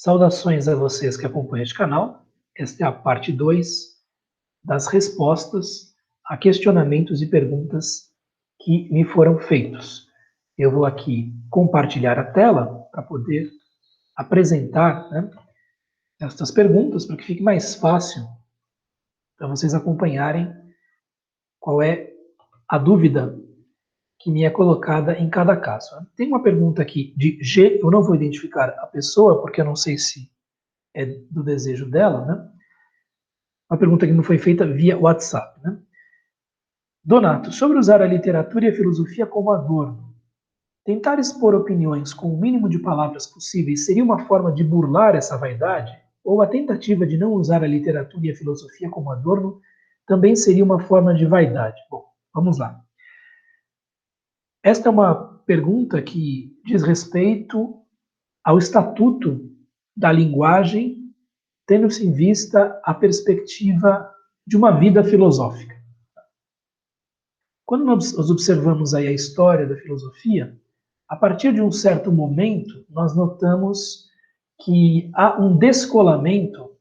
Saudações a vocês que acompanham este canal. Esta é a parte 2 das respostas a questionamentos e perguntas que me foram feitos. Eu vou aqui compartilhar a tela para poder apresentar, estas perguntas para que fique mais fácil para vocês acompanharem qual é a dúvida que me é colocada em cada caso. Tem uma pergunta aqui de G, eu não vou identificar a pessoa porque eu não sei se é do desejo dela, Uma pergunta que me foi feita via WhatsApp, Donato, sobre usar a literatura e a filosofia como adorno, tentar expor opiniões com o mínimo de palavras possíveis seria uma forma de burlar essa vaidade? Ou a tentativa de não usar a literatura e a filosofia como adorno também seria uma forma de vaidade? Bom, vamos lá. Esta é uma pergunta que diz respeito ao estatuto da linguagem, tendo-se em vista a perspectiva de uma vida filosófica. Quando nós observamos aí a história da filosofia, a partir de um certo momento, nós notamos que há um descolamento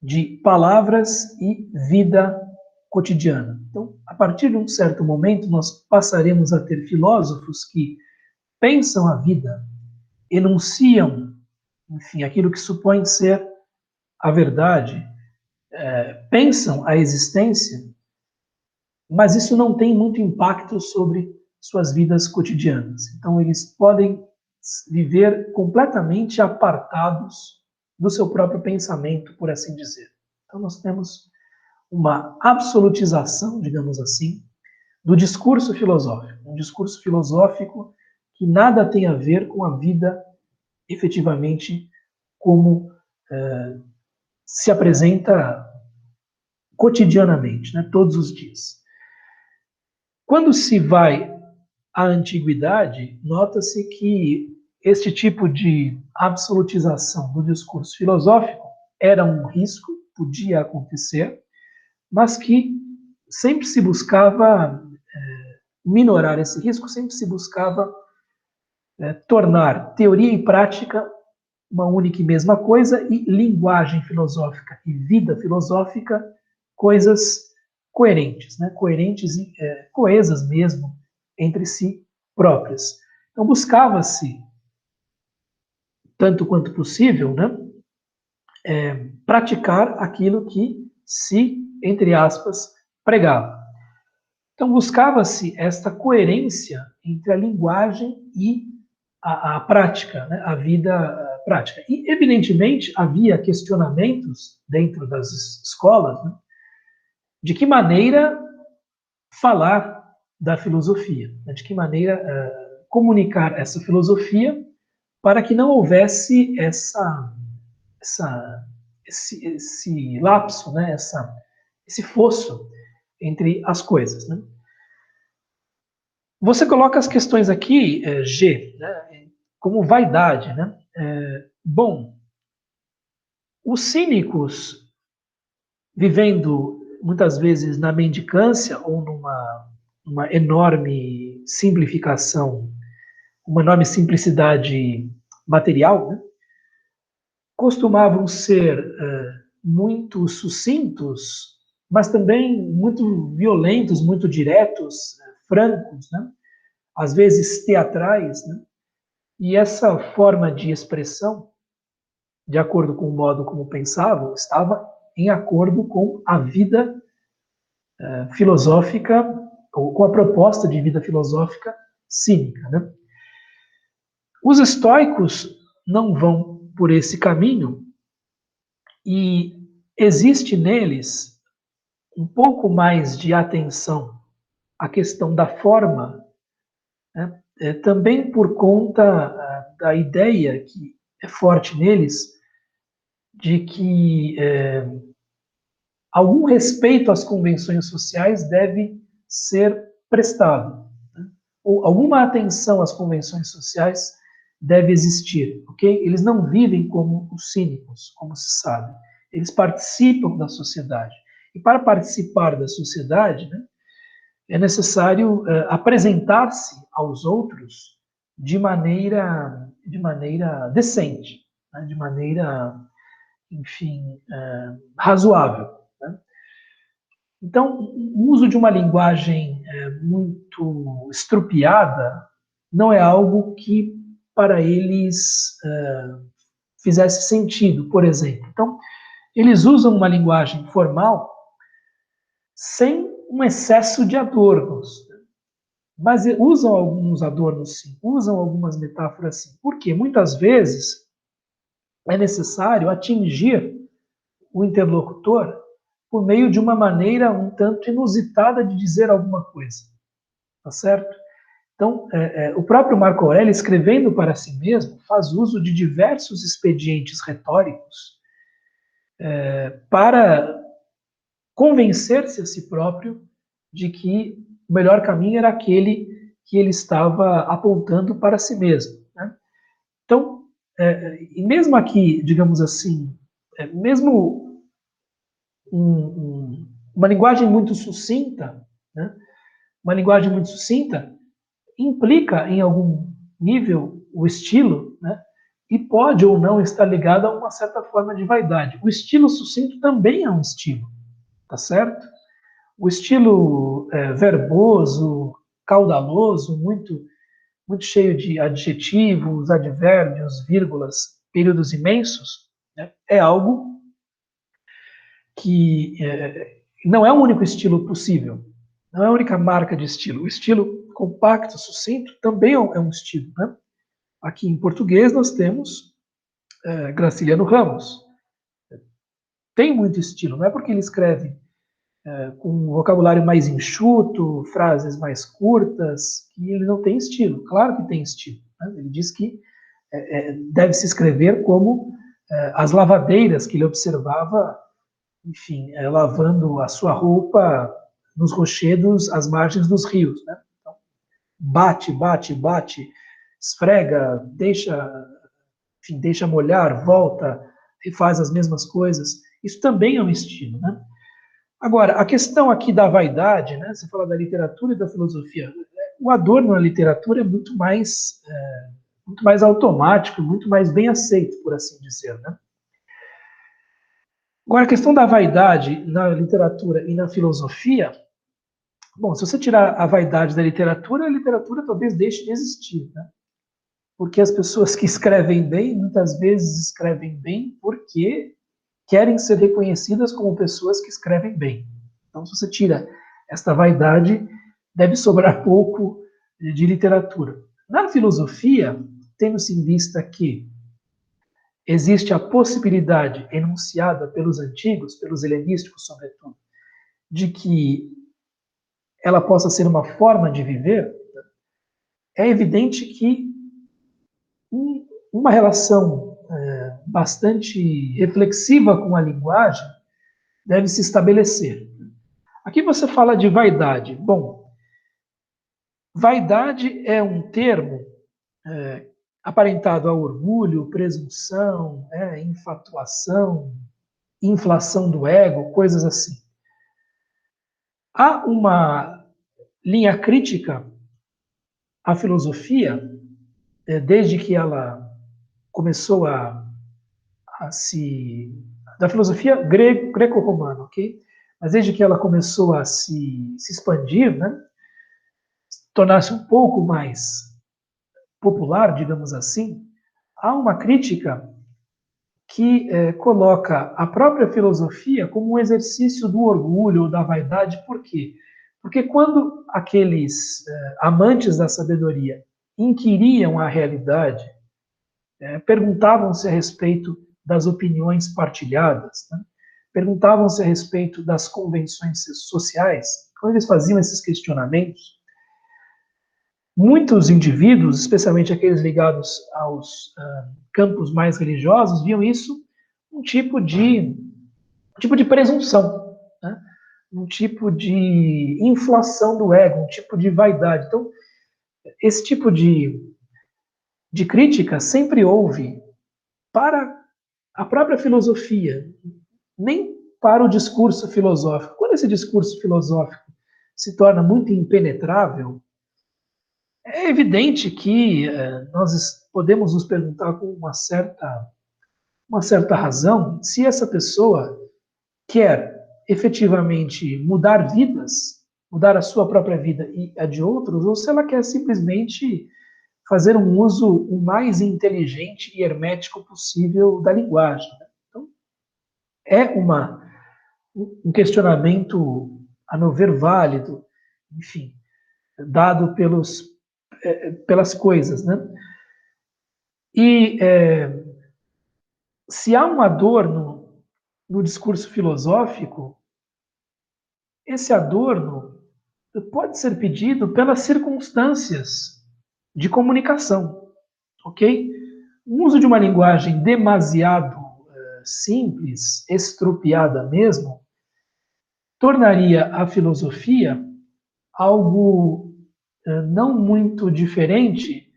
de palavras e vida cotidiana. Então, a partir de um certo momento, nós passaremos a ter filósofos que pensam a vida, enunciam, enfim, aquilo que supõe ser a verdade, pensam a existência, mas isso não tem muito impacto sobre suas vidas cotidianas. Então, eles podem viver completamente apartados do seu próprio pensamento, por assim dizer. Então, nós temos uma absolutização, digamos assim, do discurso filosófico. Um discurso filosófico que nada tem a ver com a vida efetivamente como se apresenta cotidianamente, todos os dias. Quando se vai à antiguidade, nota-se que este tipo de absolutização do discurso filosófico era um risco, podia acontecer, mas que sempre se buscava minorar esse risco, sempre se buscava tornar teoria e prática uma única e mesma coisa e linguagem filosófica e vida filosófica coisas coerentes, coerentes e coesas mesmo entre si próprias. Então buscava-se, tanto quanto possível, praticar aquilo que se, entre aspas, pregava. Então buscava-se esta coerência entre a linguagem e a prática, a vida prática. E, evidentemente, havia questionamentos dentro das escolas, de que maneira falar da filosofia, de que maneira comunicar essa filosofia para que não houvesse esse lapso, esse fosso entre as coisas. Você coloca as questões aqui, G, como vaidade. Bom, os cínicos, vivendo muitas vezes na mendicância ou numa enorme simplificação, uma enorme simplicidade material, costumavam ser muito sucintos, mas também muito violentos, muito diretos, francos, às vezes teatrais, E essa forma de expressão, de acordo com o modo como pensavam, estava em acordo com a vida filosófica, ou com a proposta de vida filosófica cínica. Os estoicos não vão por esse caminho e existe neles um pouco mais de atenção à questão da forma, também por conta da ideia que é forte neles de que algum respeito às convenções sociais deve ser prestado, ou alguma atenção às convenções sociais deve existir, ok? Eles não vivem como os cínicos, como se sabe. Eles participam da sociedade. E para participar da sociedade, é necessário apresentar-se aos outros de maneira decente. né, de maneira, enfim, razoável. Né? Então, o uso de uma linguagem muito estrupiada não é algo que para eles fizesse sentido, por exemplo. Então, eles usam uma linguagem formal sem um excesso de adornos. Mas usam alguns adornos sim, usam algumas metáforas sim. Porque muitas vezes é necessário atingir o interlocutor por meio de uma maneira um tanto inusitada de dizer alguma coisa. Tá certo? Então, o próprio Marco Aurélio, escrevendo para si mesmo, faz uso de diversos expedientes retóricos para convencer-se a si próprio de que o melhor caminho era aquele que ele estava apontando para si mesmo. Né? Então, e mesmo aqui, digamos assim, mesmo uma linguagem muito sucinta, né? Uma linguagem muito sucinta implica em algum nível o estilo, né? E pode ou não estar ligado a uma certa forma de vaidade. O estilo sucinto também é um estilo, tá certo? O estilo verboso, caudaloso, muito cheio de adjetivos, advérbios, vírgulas, períodos imensos, né, é algo que não é o único estilo possível, não é a única marca de estilo. O estilo compacto, sucinto, também é um estilo. Né? Aqui em português nós temos Graciliano Ramos. Tem muito estilo, não é porque ele escreve com um vocabulário mais enxuto, frases mais curtas, que ele não tem estilo. Claro que tem estilo. Né? Ele diz que deve se escrever como as lavadeiras que ele observava, enfim, lavando a sua roupa nos rochedos às margens dos rios. Né? Então, bate, bate, bate, esfrega, enfim, deixa molhar, volta, refaz as mesmas coisas. Isso também é um estilo. Né? Agora, a questão aqui da vaidade, né? Você fala da literatura e da filosofia. O adorno na literatura é muito mais automático, muito mais bem aceito, por assim dizer. Né? Agora, a questão da vaidade na literatura e na filosofia, bom, se você tirar a vaidade da literatura, a literatura talvez deixe de existir. Né? Porque as pessoas que escrevem bem, muitas vezes escrevem bem porque querem ser reconhecidas como pessoas que escrevem bem. Então, se você tira esta vaidade, deve sobrar pouco de literatura. Na filosofia, tendo-se em vista que existe a possibilidade enunciada pelos antigos, pelos helenísticos, sobretudo, de que ela possa ser uma forma de viver, é evidente que uma relação bastante reflexiva com a linguagem deve se estabelecer. Aqui você fala de vaidade. Bom, vaidade é um termo aparentado a orgulho, presunção, infatuação, inflação do ego, coisas assim. Há uma linha crítica à filosofia, desde que ela começou a se... da filosofia greco-romana, ok? Mas desde que ela começou a se expandir, né? Tornar-se um pouco mais popular, digamos assim, há uma crítica que coloca a própria filosofia como um exercício do orgulho ou da vaidade. Por quê? Porque quando aqueles amantes da sabedoria inquiriam a realidade, perguntavam-se a respeito das opiniões partilhadas, né? Perguntavam-se a respeito das convenções sociais. Quando eles faziam esses questionamentos, muitos indivíduos, especialmente aqueles ligados aos campos mais religiosos, viam isso um tipo de presunção, né? Um tipo de inflação do ego, um tipo de vaidade. Então, esse tipo de crítica sempre houve para a própria filosofia, nem para o discurso filosófico. Quando esse discurso filosófico se torna muito impenetrável, é evidente que nós podemos nos perguntar com uma certa uma certa razão se essa pessoa quer efetivamente mudar vidas, mudar a sua própria vida e a de outros, ou se ela quer simplesmente fazer um uso o mais inteligente e hermético possível da linguagem. Então, é um questionamento, a meu ver, válido, enfim, dado pelas coisas, né? E se há um adorno no discurso filosófico, esse adorno pode ser pedido pelas circunstâncias de comunicação, ok? O uso de uma linguagem demasiado simples, estropiada mesmo, tornaria a filosofia algo não muito diferente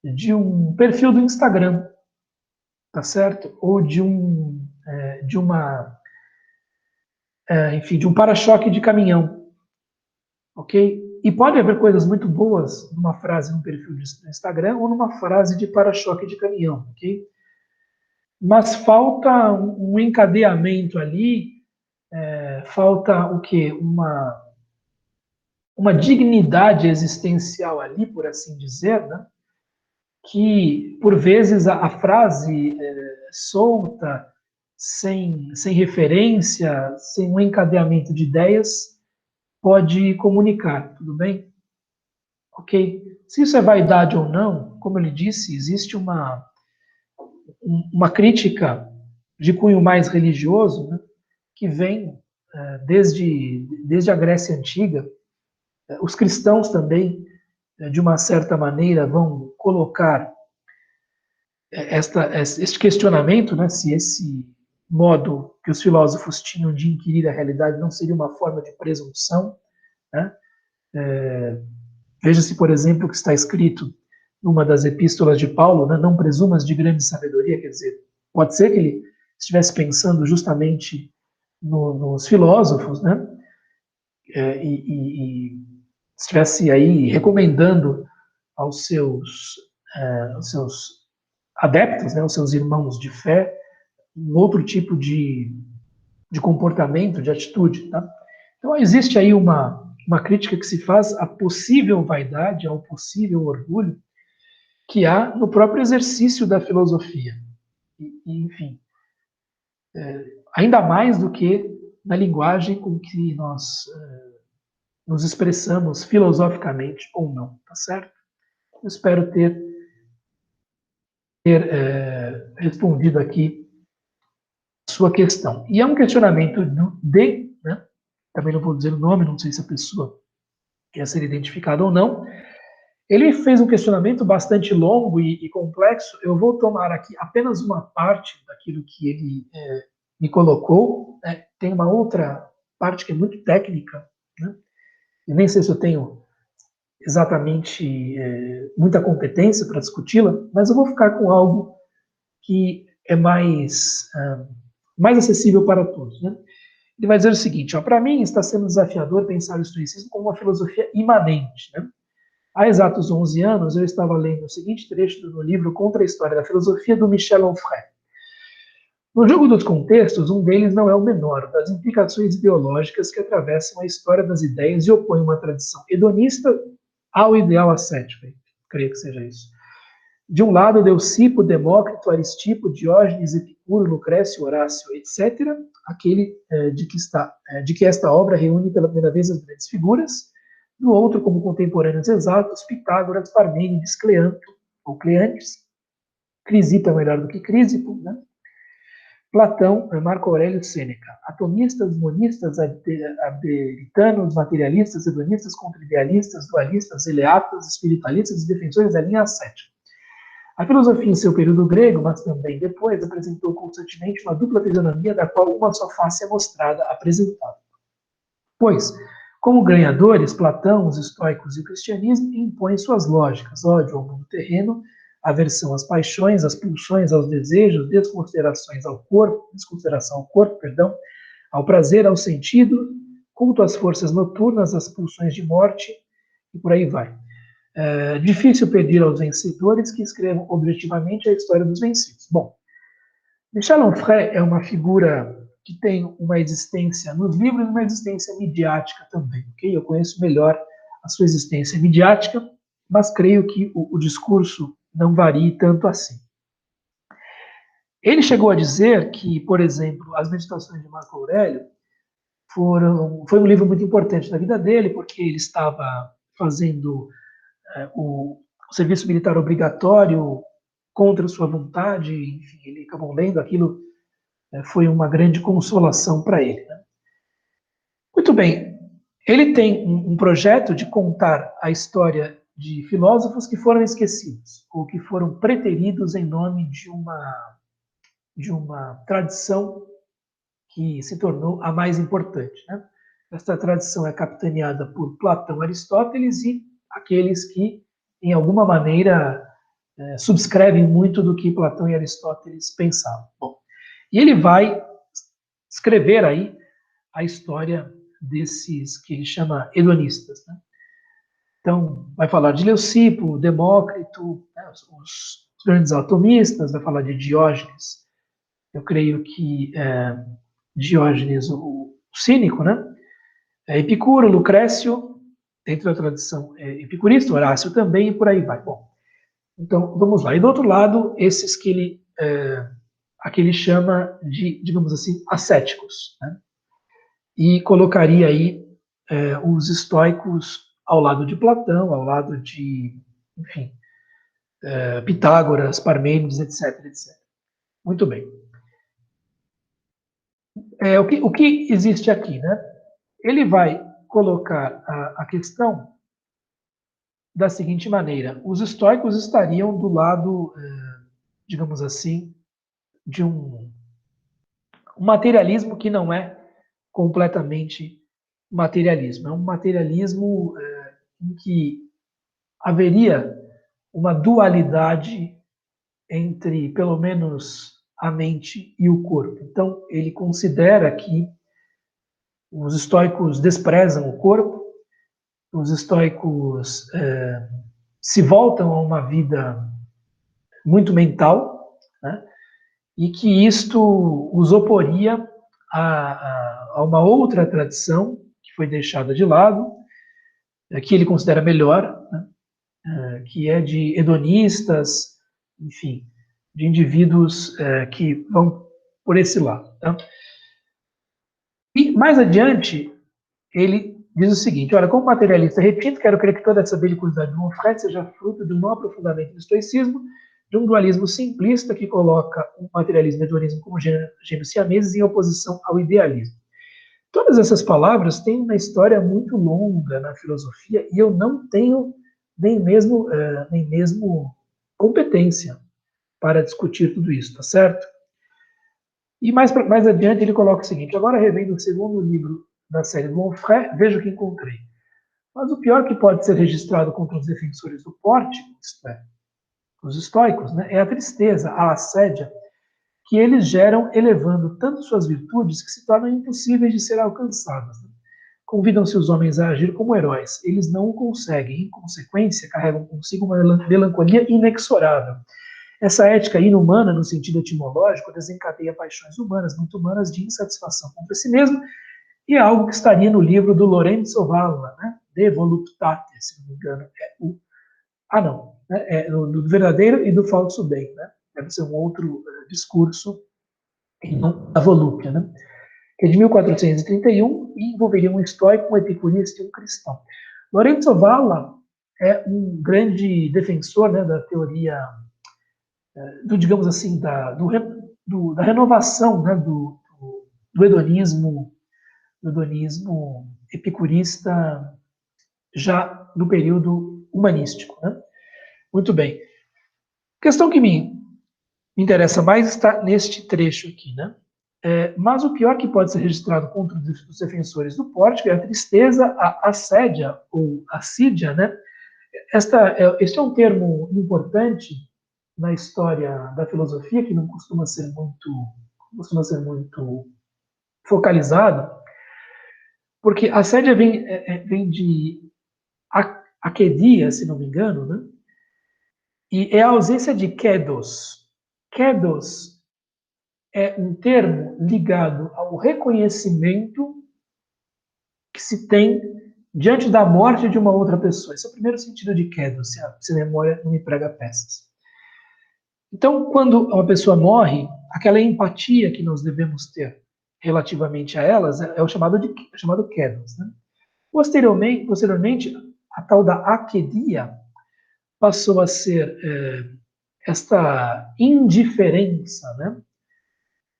de um perfil do Instagram, tá certo? Ou enfim, de um para-choque de caminhão, ok? E pode haver coisas muito boas numa frase no perfil do Instagram ou numa frase de para-choque de caminhão, ok? Mas falta um encadeamento ali, falta o quê? Uma dignidade existencial ali, por assim dizer, né? Que, por vezes, a frase solta, sem referência, sem um encadeamento de ideias, pode comunicar, tudo bem? Ok. Se isso é vaidade ou não, como ele disse, existe uma crítica de cunho mais religioso, né, que vem desde a Grécia Antiga. Os cristãos também, de uma certa maneira, vão colocar este questionamento, né, se esse modo que os filósofos tinham de inquirir a realidade não seria uma forma de presunção, né? Veja-se, por exemplo, o que está escrito numa das epístolas de Paulo, né, não presumas de grande sabedoria, quer dizer, pode ser que ele estivesse pensando justamente nos filósofos, né, e estivesse aí recomendando aos seus adeptos, né, aos seus irmãos de fé, um outro tipo de comportamento, de atitude. Tá? Então, existe aí uma crítica que se faz à possível vaidade, ao possível orgulho que há no próprio exercício da filosofia. Enfim, ainda mais do que na linguagem com que nós nos expressamos filosoficamente ou não, tá certo? Eu espero ter respondido aqui a sua questão. E é um questionamento né? Também não vou dizer o nome, não sei se a pessoa quer ser identificada ou não. Ele fez um questionamento bastante longo e complexo. Eu vou tomar aqui apenas uma parte daquilo que ele me colocou. Né? Tem uma outra parte que é muito técnica, né? E nem sei se eu tenho exatamente muita competência para discuti-la, mas eu vou ficar com algo que é mais acessível para todos. Né? Ele vai dizer o seguinte: para mim está sendo desafiador pensar o estoicismo como uma filosofia imanente. Né? Há exatos 11 anos, eu estava lendo o seguinte trecho do meu livro Contra a História da Filosofia, do Michel Onfray. No jogo dos contextos, um deles não é o menor, das implicações ideológicas que atravessam a história das ideias e opõem uma tradição hedonista ao ideal ascético. Creio que seja isso. De um lado, Leucipo, Demócrito, Aristipo, Diógenes, Epicuro, Lucrécio, Horácio, etc., aquele de que esta obra reúne pela primeira vez as grandes figuras. Do outro, como contemporâneos exatos, Pitágoras, Parmênides, Cleanto, ou Cleantes, Crisipo é melhor do que Crisipo, né? Platão, Marco Aurélio, Sêneca. Atomistas, monistas, abderitanos, materialistas, hedonistas, contra-idealistas, dualistas, eleatas, espiritualistas e defensores da linha ascética. A filosofia, em seu período grego, mas também depois, apresentou constantemente uma dupla fisionomia da qual uma só face é mostrada, apresentada. Pois, como ganhadores, Platão, os estoicos e o cristianismo impõem suas lógicas: ódio ao mundo terreno, aversão às paixões, às pulsões, aos desejos, desconsideração ao corpo, ao prazer, ao sentido, culto às forças noturnas, às pulsões de morte, e por aí vai. É difícil pedir aos vencedores que escrevam objetivamente a história dos vencidos. Bom, Michel Onfray é uma figura que tem uma existência nos livros e uma existência midiática também, ok? Eu conheço melhor a sua existência midiática, mas creio que o discurso não varie tanto assim. Ele chegou a dizer que, por exemplo, as Meditações de Marco Aurélio foi um livro muito importante na vida dele, porque ele estava fazendo o serviço militar obrigatório contra sua vontade, enfim, ele acabou lendo aquilo, foi uma grande consolação para ele. Né? Muito bem, ele tem um projeto de contar a história de filósofos que foram esquecidos, ou que foram preteridos em nome de uma tradição que se tornou a mais importante. Né? Esta tradição é capitaneada por Platão, Aristóteles e aqueles que, em alguma maneira, subscrevem muito do que Platão e Aristóteles pensavam. Bom, e ele vai escrever aí a história desses que ele chama hedonistas. Né? Então, vai falar de Leucipo, Demócrito, né, os grandes atomistas, vai falar de Diógenes. Eu creio que Diógenes, o cínico, né? Epicuro, Lucrécio, dentro da tradição epicurista, Horácio também, e por aí vai. Bom, então vamos lá. E do outro lado, esses que ele chama de, digamos assim, ascéticos, né? E colocaria aí os estoicos ao lado de Platão, ao lado de, enfim, Pitágoras, Parmênides, etc, etc. Muito bem. O que existe aqui, né? Ele vai colocar a questão da seguinte maneira: os estoicos estariam do lado, digamos assim, de um materialismo que não é completamente materialismo. É um materialismo em que haveria uma dualidade entre, pelo menos, a mente e o corpo. Então, ele considera que os estoicos desprezam o corpo, os estoicos se voltam a uma vida muito mental, né? E que isto os oporia a uma outra tradição que foi deixada de lado, que ele considera melhor, né? Que é de hedonistas, enfim, de indivíduos que vão por esse lado. Tá? E mais adiante, ele diz o seguinte: olha, como materialista, repito, quero crer que toda essa belicosidade de Monfret seja fruto de um não aprofundamento do estoicismo, de um dualismo simplista que coloca o materialismo e o hedonismo como gêmeos siameses em oposição ao idealismo. Todas essas palavras têm uma história muito longa na filosofia e eu não tenho nem mesmo competência para discutir tudo isso, tá certo? E mais adiante ele coloca o seguinte: agora revendo o segundo livro da série do Onfray, vejo o que encontrei. Mas o pior que pode ser registrado contra os defensores do pórtico, isto é, os estoicos, né, é a tristeza, a assédia que eles geram, elevando tanto suas virtudes que se tornam impossíveis de ser alcançadas. Né? Convidam-se os homens a agir como heróis. Eles não o conseguem. Em consequência, carregam consigo uma melancolia inexorável. Essa ética inumana, no sentido etimológico, desencadeia paixões humanas, muito humanas, de insatisfação contra si mesmo, e é algo que estaria no livro do Lorenzo Valla, né? De Voluptate, se não me engano. Não. Né? Do verdadeiro e do falso bem. Né? Deve ser um outro discurso, e não da volúpia. Né? Que é de 1431 e envolveria um estoico, um epicurista e um cristão. Lorenzo Valla é um grande defensor, né, da teoria, digamos assim, da renovação, né, do hedonismo epicurista já no período humanístico. Né? Muito bem. A questão que me interessa mais está neste trecho aqui. Né? Mas o pior que pode ser registrado contra os defensores do pórtico é a tristeza, a assédia ou assídia. Né? Este é um termo importante na história da filosofia, que não costuma ser muito focalizado, porque assédia vem de akedia, se não me engano, né? E é a ausência de kedos. Kedos é um termo ligado ao reconhecimento que se tem diante da morte de uma outra pessoa. Esse é o primeiro sentido de queda, se a memória não me prega peças. Então, quando uma pessoa morre, aquela empatia que nós devemos ter relativamente a elas é o chamado quedas. Né? Posteriormente, a tal da akedia passou a ser esta indiferença, né?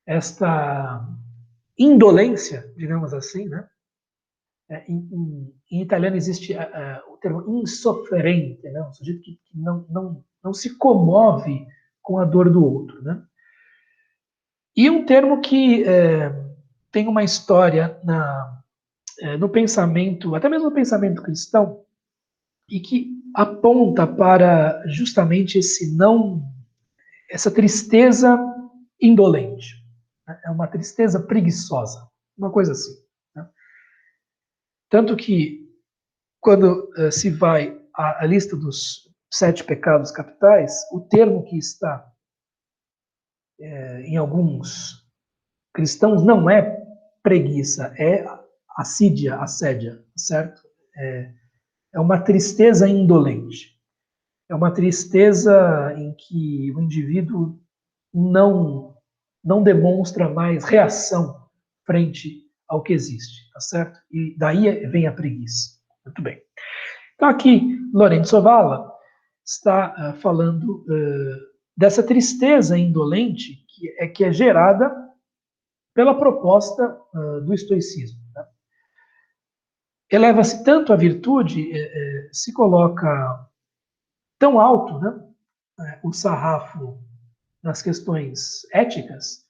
Esta indolência, digamos assim, né? Em italiano existe o termo insofferente, né? Um sujeito que não se comove com a dor do outro, né? E um termo que tem uma história no pensamento, até mesmo no pensamento cristão, e que aponta para justamente essa tristeza indolente. Né? É uma tristeza preguiçosa, uma coisa assim. Né? Tanto que, quando se vai à lista dos 7 pecados capitais, o termo que está em alguns cristãos não é preguiça, é assédia, certo? É uma tristeza indolente. É uma tristeza em que o indivíduo não demonstra mais reação frente ao que existe, tá certo? E daí vem a preguiça. Muito bem. Então aqui, Lorenzo Valla está falando dessa tristeza indolente que é gerada pela proposta do estoicismo. Né? Eleva-se tanto a virtude, se coloca tão alto, né, o sarrafo nas questões éticas,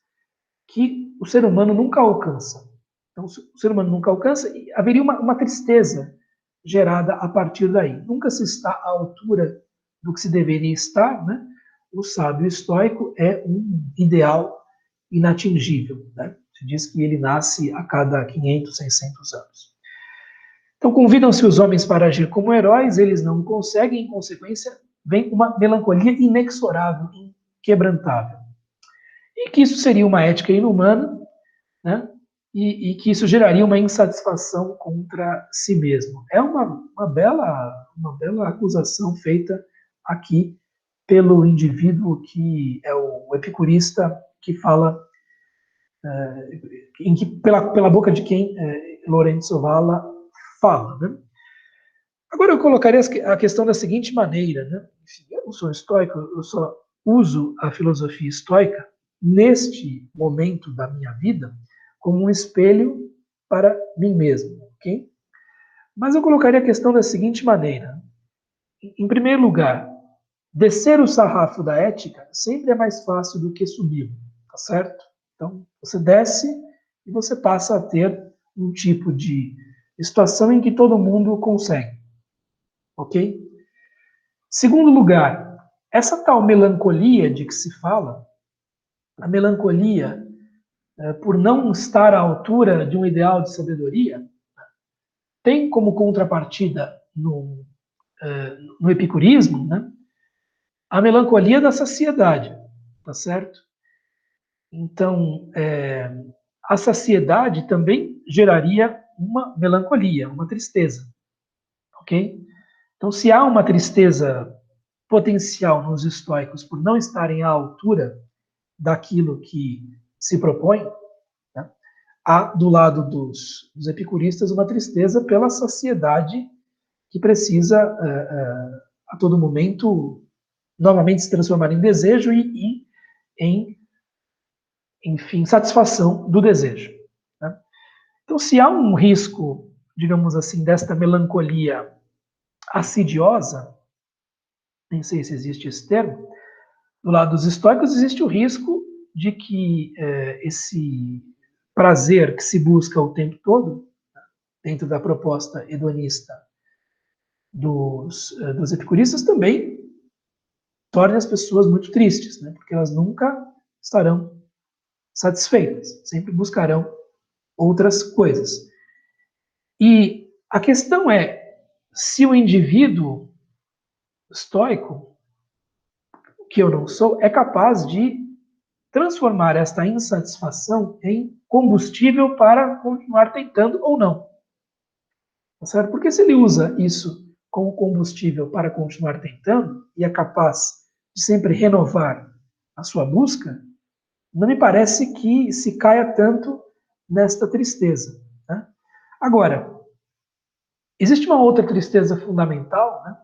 que o ser humano nunca alcança. Então, se o ser humano nunca alcança, haveria uma tristeza gerada a partir daí. Nunca se está à altura do que se deveria estar, né? O sábio estoico é um ideal inatingível, né? Se diz que ele nasce a cada 500, 600 anos. Então, convidam-se os homens para agir como heróis, eles não conseguem, em consequência, vem uma melancolia inexorável, inquebrantável. E que isso seria uma ética inumana, né? E que isso geraria uma insatisfação contra si mesmo. É uma bela acusação feita aqui pelo indivíduo que é o epicurista que fala, pela boca de quem Lorenzo Valla fala. Né? Agora eu colocaria a questão da seguinte maneira, né? Eu não sou estoico, eu só uso a filosofia estoica neste momento da minha vida como um espelho para mim mesmo, ok? Mas eu colocaria a questão da seguinte maneira. Em primeiro lugar, descer o sarrafo da ética sempre é mais fácil do que subir, tá certo? Então, você desce e você passa a ter um tipo de situação em que todo mundo consegue, ok? Segundo lugar, essa tal melancolia de que se fala, a melancolia por não estar à altura de um ideal de sabedoria, tem como contrapartida no epicurismo, né, a melancolia da saciedade, tá certo? Então, a saciedade também geraria uma melancolia, uma tristeza, ok? Então, se há uma tristeza potencial nos estoicos por não estarem à altura daquilo que se propõe, né, há do lado dos epicuristas uma tristeza pela saciedade que precisa a todo momento novamente se transformar em desejo e em, enfim, satisfação do desejo. Né? Então, se há um risco, digamos assim, desta melancolia assidiosa, nem sei se existe esse termo, do lado dos estoicos existe o risco de que esse prazer que se busca o tempo todo, dentro da proposta hedonista dos epicuristas, também torne as pessoas muito tristes, né? Porque elas nunca estarão satisfeitas, sempre buscarão outras coisas. E a questão é se o indivíduo estoico, que eu não sou, é capaz de transformar esta insatisfação em combustível para continuar tentando ou não. Tá certo? Porque se ele usa isso como combustível para continuar tentando e é capaz de sempre renovar a sua busca, não me parece que se caia tanto nesta tristeza. Né? Agora, existe uma outra tristeza fundamental, né,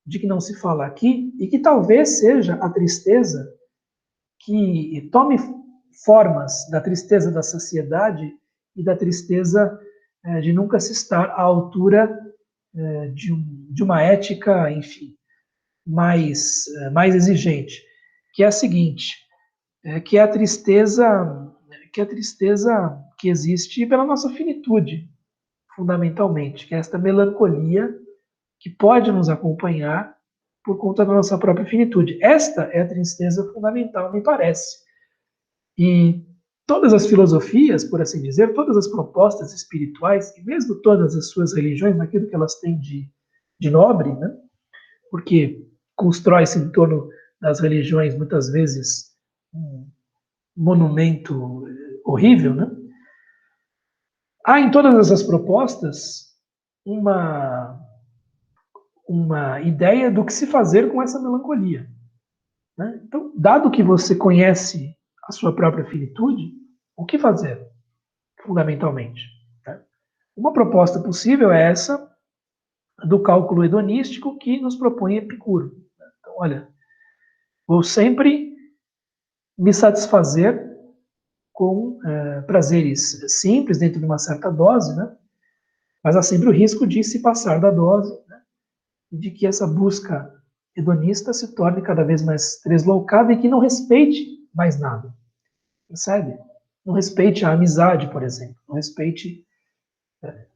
de que não se fala aqui, e que talvez seja a tristeza que tome formas da tristeza da saciedade e da tristeza de nunca se estar à altura de uma ética, enfim, mais exigente, que é a seguinte, que é a tristeza que existe pela nossa finitude, fundamentalmente, que é esta melancolia que pode nos acompanhar por conta da nossa própria finitude. Esta é a tristeza fundamental, me parece. E todas as filosofias, por assim dizer, todas as propostas espirituais, e mesmo todas as suas religiões, naquilo que elas têm de nobre, né? Porque constrói-se em torno das religiões, muitas vezes, um monumento horrível, né? Há em todas essas propostas uma ideia do que se fazer com essa melancolia. Né? Então, dado que você conhece a sua própria finitude, o que fazer, fundamentalmente? Né? Uma proposta possível é essa do cálculo hedonístico que nos propõe Epicuro. Então, olha, vou sempre me satisfazer com prazeres simples, dentro de uma certa dose, né? Mas há sempre o risco de se passar da dose, né? E de que essa busca hedonista se torne cada vez mais deslocada e que não respeite mais nada, percebe? Não respeite a amizade, por exemplo, não respeite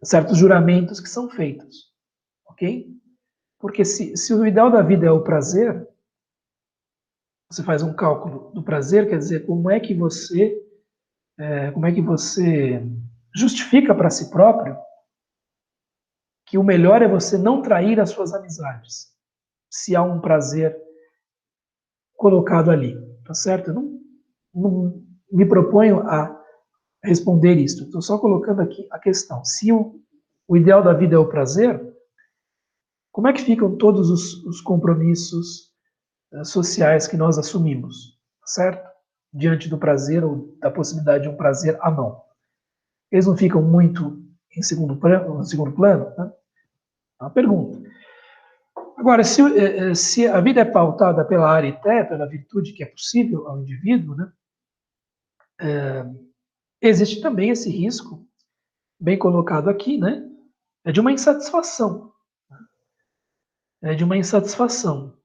certos juramentos que são feitos, ok? Porque se o ideal da vida é o prazer, você faz um cálculo do prazer, quer dizer, como é que você justifica para si próprio que o melhor é você não trair as suas amizades, se há um prazer colocado ali, tá certo? Eu não me proponho a responder isso, estou só colocando aqui a questão. Se o ideal da vida é o prazer, como é que ficam todos os compromissos sociais que nós assumimos, certo? Diante do prazer ou da possibilidade de um prazer à mão. Eles não ficam muito em segundo plano? Né? É uma pergunta. Agora, se a vida é pautada pela arité, pela virtude que é possível ao indivíduo, né, existe também esse risco, bem colocado aqui, né, de uma insatisfação. De uma insatisfação.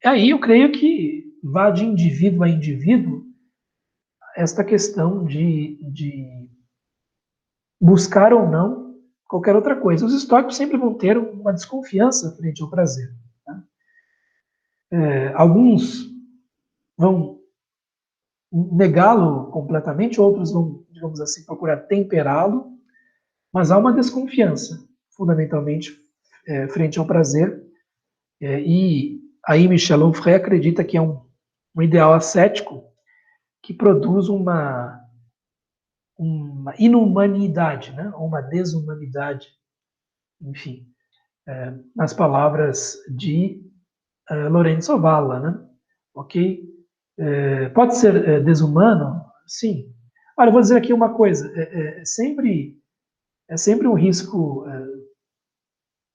Aí eu creio que vá de indivíduo a indivíduo esta questão de buscar ou não qualquer outra coisa. Os estoicos sempre vão ter uma desconfiança frente ao prazer. Tá? Alguns vão negá-lo completamente, outros vão, digamos assim, procurar temperá-lo, mas há uma desconfiança, fundamentalmente, frente ao prazer. E aí Michel Onfray acredita que é um ideal ascético que produz uma inumanidade, né? Ou uma desumanidade, enfim, nas palavras de Lorenzo Valla, né? Ok? Pode ser desumano? Sim. Olha, eu vou dizer aqui uma coisa, é sempre um risco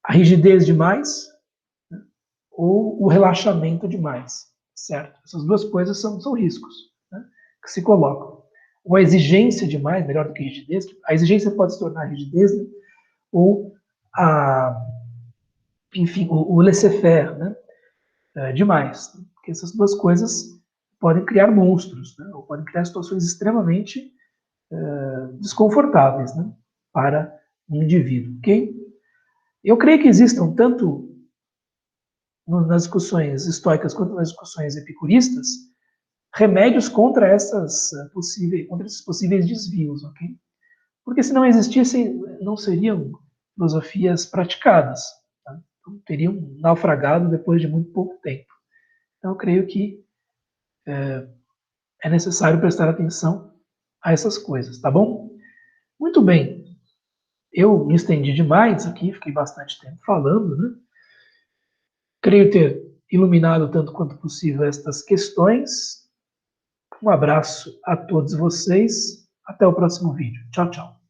a rigidez demais, né? Ou o relaxamento demais, certo? Essas duas coisas são riscos, né, que se colocam. Ou a exigência demais, melhor do que rigidez, a exigência pode se tornar rigidez, né? Ou enfim, o laissez-faire, né? Demais. Né? Porque essas duas coisas podem criar monstros, né? Ou podem criar situações extremamente desconfortáveis, né? Para um indivíduo, ok? Eu creio que existam, tanto nas discussões estoicas quanto nas discussões epicuristas, remédios contra contra esses possíveis desvios, ok? Porque se não existissem, não seriam filosofias praticadas, tá? Então, teriam naufragado depois de muito pouco tempo. Então, eu creio que é necessário prestar atenção a essas coisas, tá bom? Muito bem, eu me estendi demais aqui, fiquei bastante tempo falando, né? Creio ter iluminado tanto quanto possível estas questões. Um abraço a todos vocês. Até o próximo vídeo. Tchau, tchau.